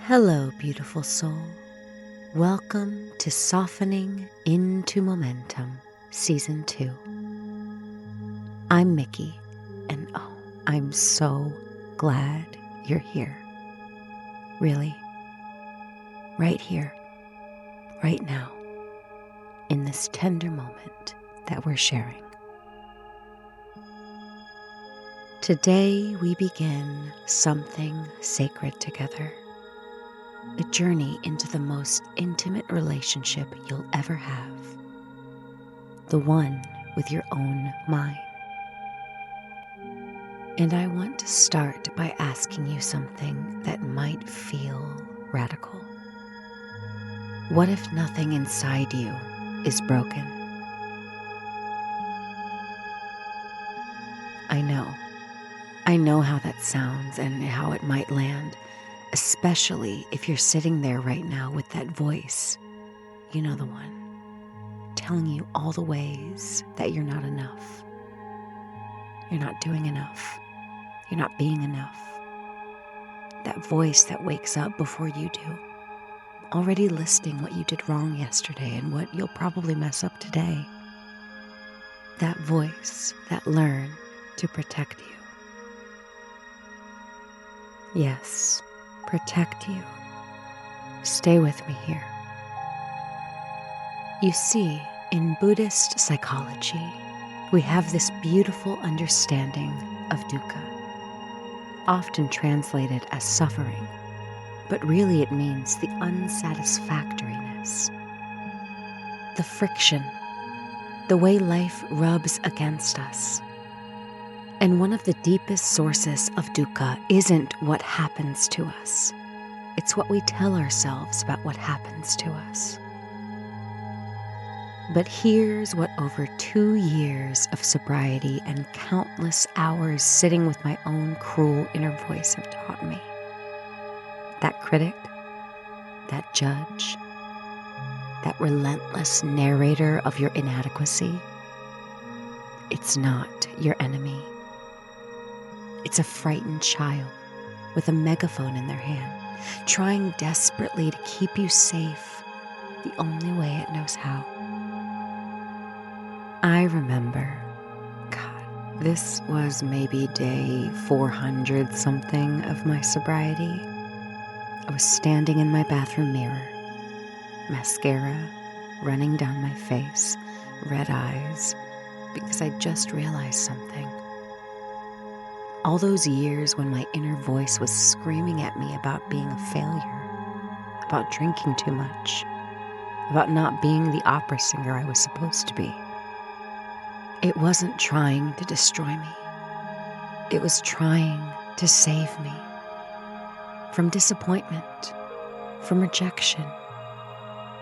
Hello, beautiful soul. Welcome to Softening into Momentum, Season 2. I'm Miki, and I'm so glad you're here. Really, right here, right now, in this tender moment that we're sharing. Today we begin something sacred together. A journey into the most intimate relationship you'll ever have. The one with your own mind. And I want to start by asking you something that might feel radical. What if nothing inside you is broken? I know how that sounds and how it might land, especially if you're sitting there right now with that voice, you know the one, telling you all the ways that you're not enough. You're not doing enough. You're not being enough. That voice that wakes up before you do, already listing what you did wrong yesterday and what you'll probably mess up today. That voice that learned to protect you. Yes, protect you. Stay with me here. You see, in Buddhist psychology, we have this beautiful understanding of dukkha, often translated as suffering, but really it means the unsatisfactoriness, the friction, the way life rubs against us. And one of the deepest sources of dukkha isn't what happens to us. It's what we tell ourselves about what happens to us. But here's what over 2 years of sobriety and countless hours sitting with my own cruel inner voice have taught me. That critic, that judge, that relentless narrator of your inadequacy, it's not your enemy. It's a frightened child with a megaphone in their hand, trying desperately to keep you safe the only way it knows how. I remember, this was maybe day 400 something of my sobriety. I was standing in my bathroom mirror, mascara running down my face, red eyes, because I just realized something. All those years when my inner voice was screaming at me about being a failure, about drinking too much, about not being the opera singer I was supposed to be. It wasn't trying to destroy me. It was trying to save me from disappointment, from rejection,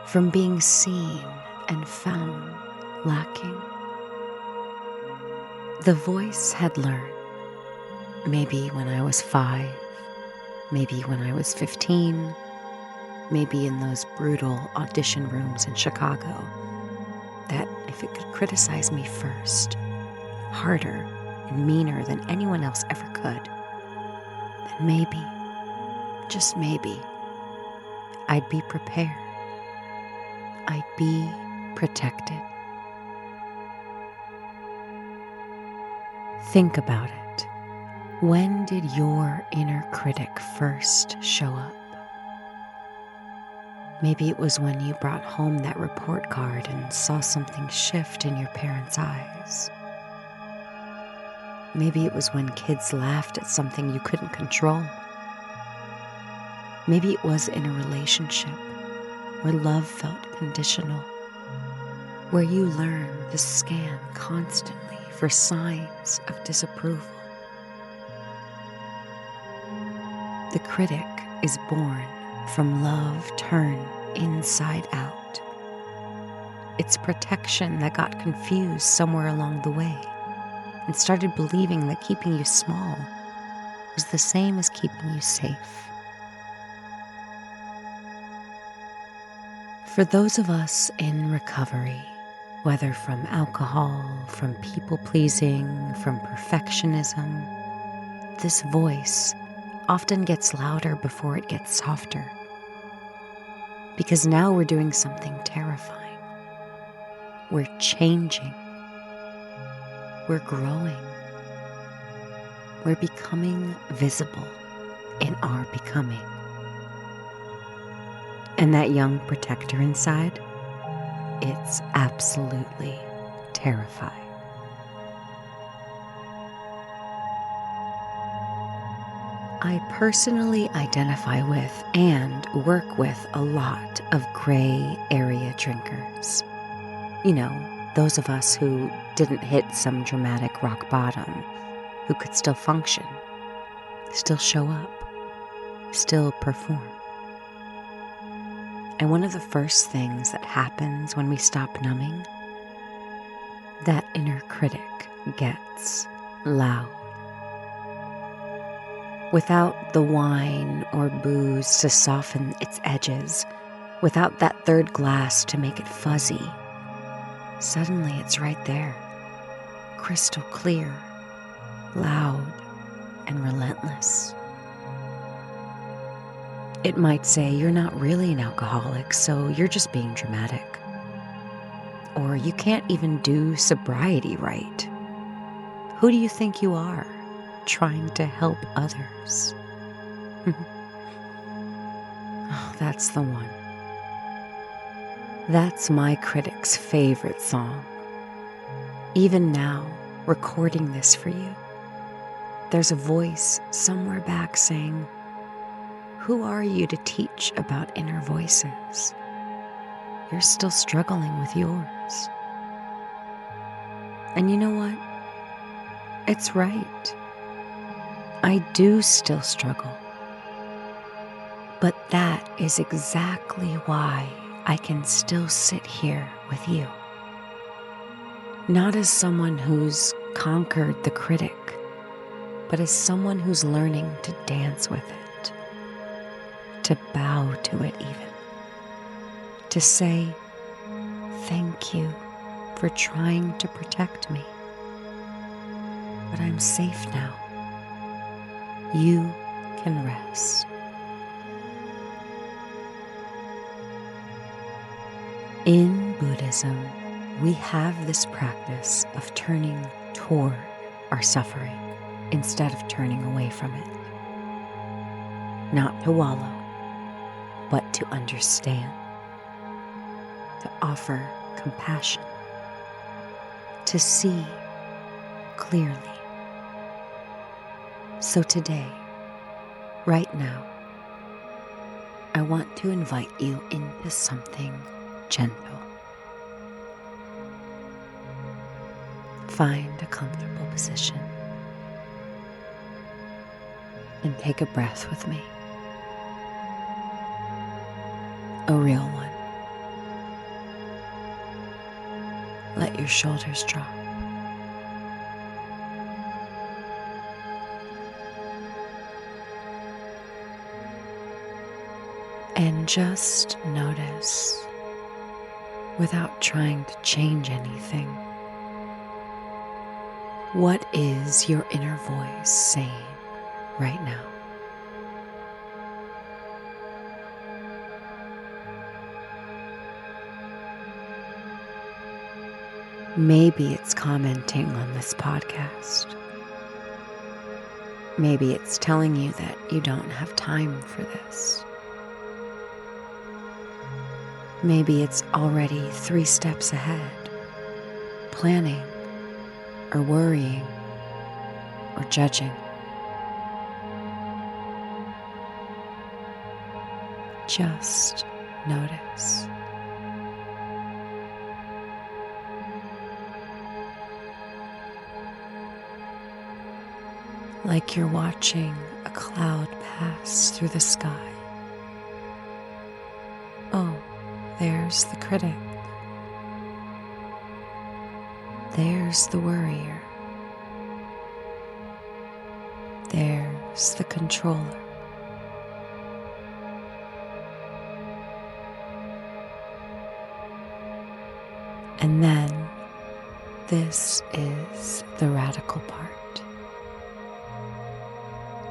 from being seen and found lacking. The voice had learned, maybe when I was 5, maybe when I was 15, maybe in those brutal audition rooms in Chicago, that if it could criticize me first, harder and meaner than anyone else ever could, then maybe, just maybe, I'd be prepared. I'd be protected. Think about it. When did your inner critic first show up? Maybe it was when you brought home that report card and saw something shift in your parents' eyes. Maybe it was when kids laughed at something you couldn't control. Maybe it was in a relationship where love felt conditional, where you learned to scan constantly for signs of disapproval. The critic is born from love turned inside out. It's protection that got confused somewhere along the way and started believing that keeping you small was the same as keeping you safe. For those of us in recovery, whether from alcohol, from people-pleasing, from perfectionism, this voice often gets louder before it gets softer. Because now we're doing something terrifying. We're changing. We're growing. We're becoming visible in our becoming. And that young protector inside, it's absolutely terrifying. I personally identify with and work with a lot of gray area drinkers. You know, those of us who didn't hit some dramatic rock bottom, who could still function, still show up, still perform. And one of the first things that happens when we stop numbing, that inner critic gets loud. Without the wine or booze to soften its edges, without that third glass to make it fuzzy, suddenly it's right there, crystal clear, loud, and relentless. It might say you're not really an alcoholic, so you're just being dramatic. Or you can't even do sobriety right. Who do you think you are, trying to help others? Oh, that's the one. That's my critic's favorite song. Even now, recording this for you, there's a voice somewhere back saying, "Who are you to teach about inner voices? You're still struggling with yours." And you know what? It's right. I do still struggle. But that is exactly why I can still sit here with you. Not as someone who's conquered the critic, but as someone who's learning to dance with it, to bow to it even, to say, "Thank you for trying to protect me, but I'm safe now. You can rest." In Buddhism, we have this practice of turning toward our suffering instead of turning away from it. Not to wallow, but to understand, to offer compassion, to see clearly. So today, right now, I want to invite you into something gentle. Find a comfortable position and take a breath with me. A real one. Let your shoulders drop. And just notice, without trying to change anything, what is your inner voice saying right now? Maybe it's commenting on this podcast. Maybe it's telling you that you don't have time for this. Maybe it's already 3 steps ahead, planning, or worrying, or judging. Just notice. Like you're watching a cloud pass through the sky. Oh, there's the critic. There's the worrier. There's the controller. And then this is the radical part.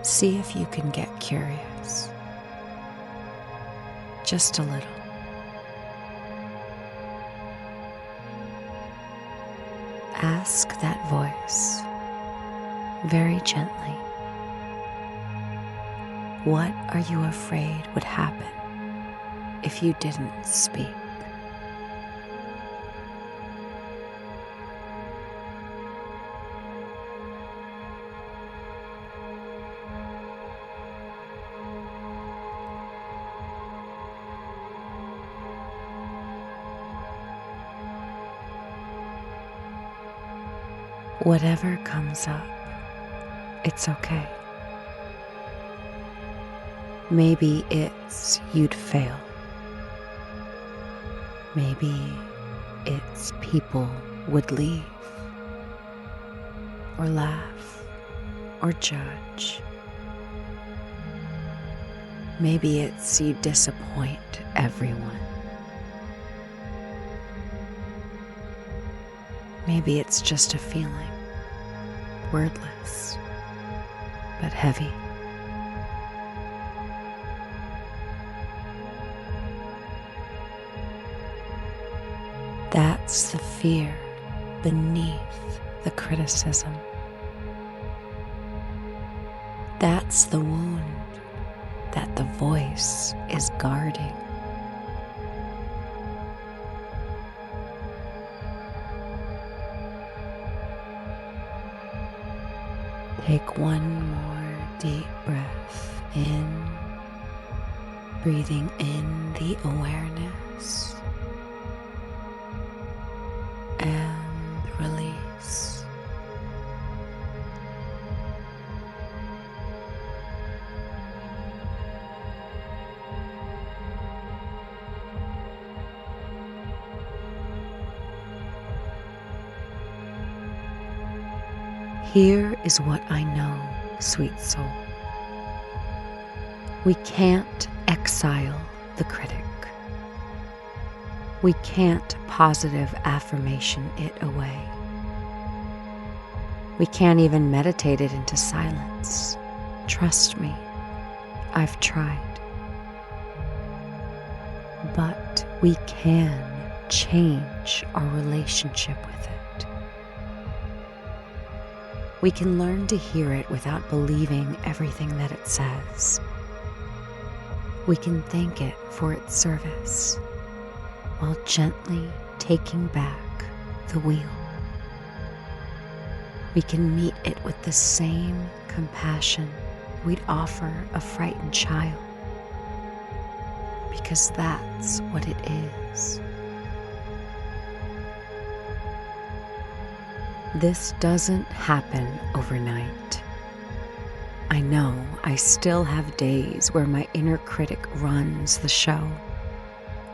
See if you can get curious. Just a little. Ask that voice very gently, what are you afraid would happen if you didn't speak? Whatever comes up, it's okay. Maybe it's you'd fail. Maybe it's people would leave, or laugh, or judge. Maybe it's you disappoint everyone. Maybe it's just a feeling, wordless, but heavy. That's the fear beneath the criticism. That's the wound that the voice is guarding. Take one more deep breath in, breathing in the awareness and release. Here is what I know, sweet soul. We can't exile the critic. We can't positive affirmation it away. We can't even meditate it into silence. Trust me, I've tried. But we can change our relationship with it. We can learn to hear it without believing everything that it says. We can thank it for its service while gently taking back the wheel. We can meet it with the same compassion we'd offer a frightened child, because that's what it is. This doesn't happen overnight. I know I still have days where my inner critic runs the show,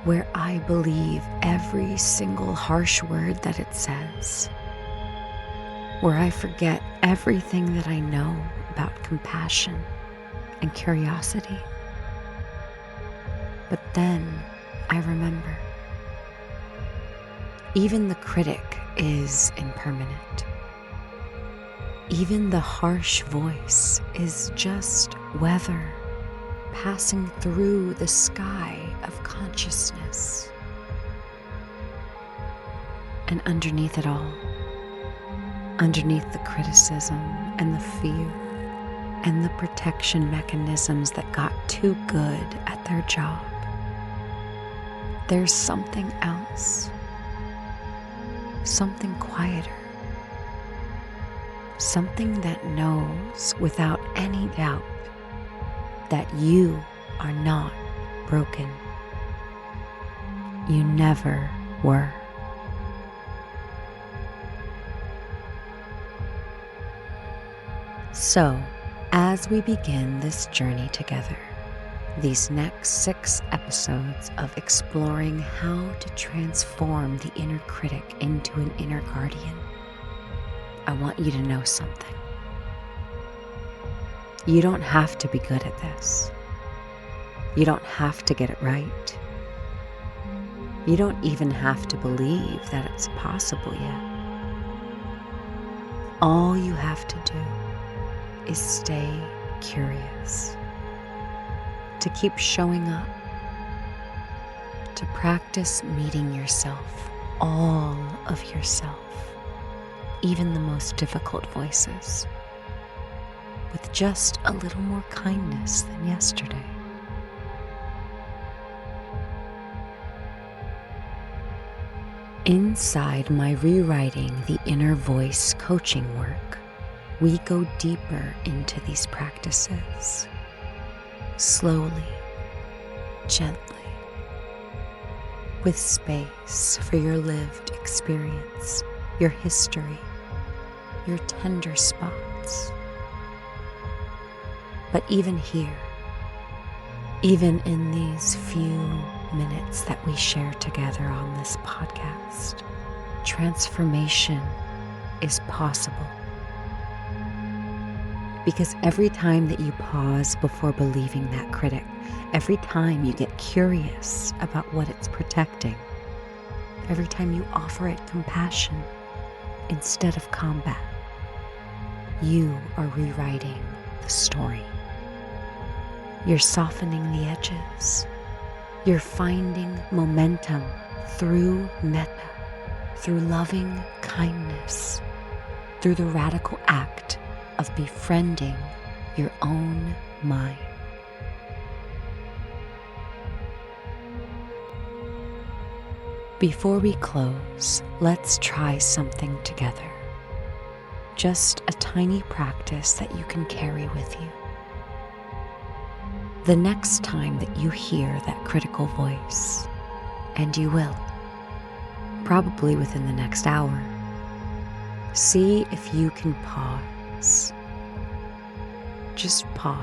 where I believe every single harsh word that it says, where I forget everything that I know about compassion and curiosity. But then I remember, even the critic is impermanent. Even the harsh voice is just weather passing through the sky of consciousness. And underneath it all, underneath the criticism and the fear and the protection mechanisms that got too good at their job, there's something else. Something quieter, something that knows without any doubt that you are not broken. You never were. So, as we begin this journey together, these next 6 episodes of exploring how to transform the inner critic into an inner guardian, I want you to know something. You don't have to be good at this. You don't have to get it right. You don't even have to believe that it's possible yet. All you have to do is stay curious, to keep showing up, to practice meeting yourself, all of yourself, even the most difficult voices, with just a little more kindness than yesterday. Inside my Rewriting the Inner Voice coaching work, we go deeper into these practices, slowly, gently, with space for your lived experience, your history, your tender spots. But even here, even in these few minutes that we share together on this podcast, transformation is possible. Because every time that you pause before believing that critic, every time you get curious about what it's protecting, every time you offer it compassion instead of combat, you are rewriting the story. You're softening the edges. You're finding momentum through metta, through loving kindness, through the radical act of befriending your own mind. Before we close, let's try something together. Just a tiny practice that you can carry with you. The next time that you hear that critical voice, and you will, probably within the next hour, see if you can pause. Just pause.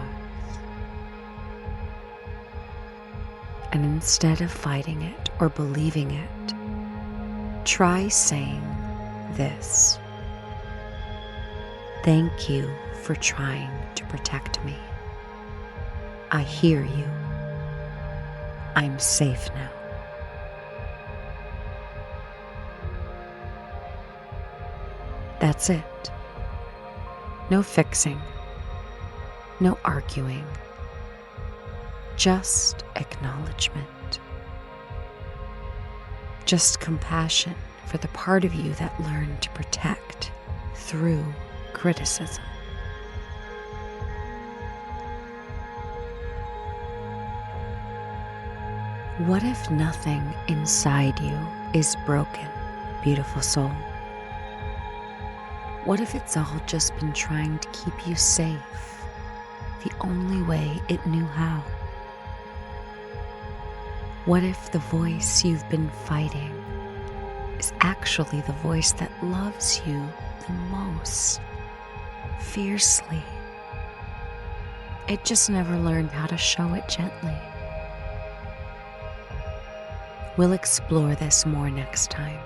And instead of fighting it or believing it, try saying this: "Thank you for trying to protect me. I hear you. I'm safe now." That's it. No fixing, no arguing, just acknowledgement. Just compassion for the part of you that learned to protect through criticism. What if nothing inside you is broken, beautiful soul? What if it's all just been trying to keep you safe, the only way it knew how? What if the voice you've been fighting is actually the voice that loves you the most, fiercely? It just never learned how to show it gently. We'll explore this more next time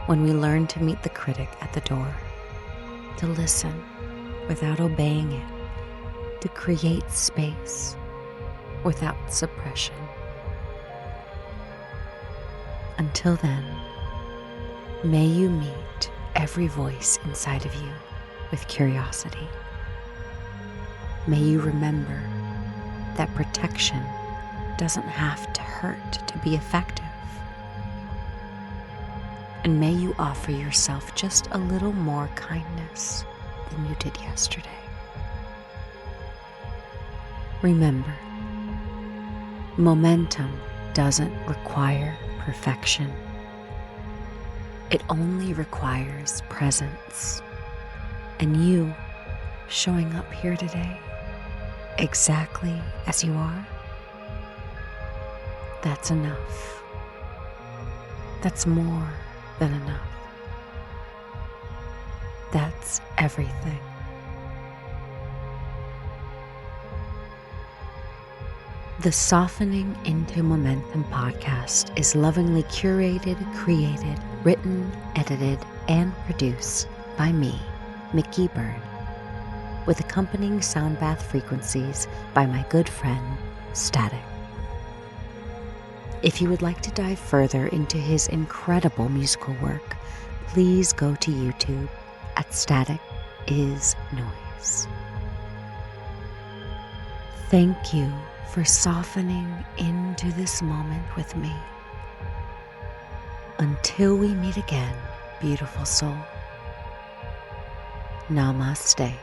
when we learn to meet the critic at the door, to listen without obeying it, to create space without suppression. Until then, may you meet every voice inside of you with curiosity. May you remember that protection doesn't have to hurt to be effective. And may you offer yourself just a little more kindness than you did yesterday. Remember, momentum doesn't require perfection. It only requires presence. And you showing up here today exactly as you are, that's enough. That's more than enough. That's everything. The Softening into Momentum podcast is lovingly curated, created, written, edited, and produced by me, Miki Byrne, with accompanying sound bath frequencies by my good friend, Static. If you would like to dive further into his incredible musical work, please go to YouTube at Static is Noise. Thank you for softening into this moment with me. Until we meet again, beautiful soul. Namaste.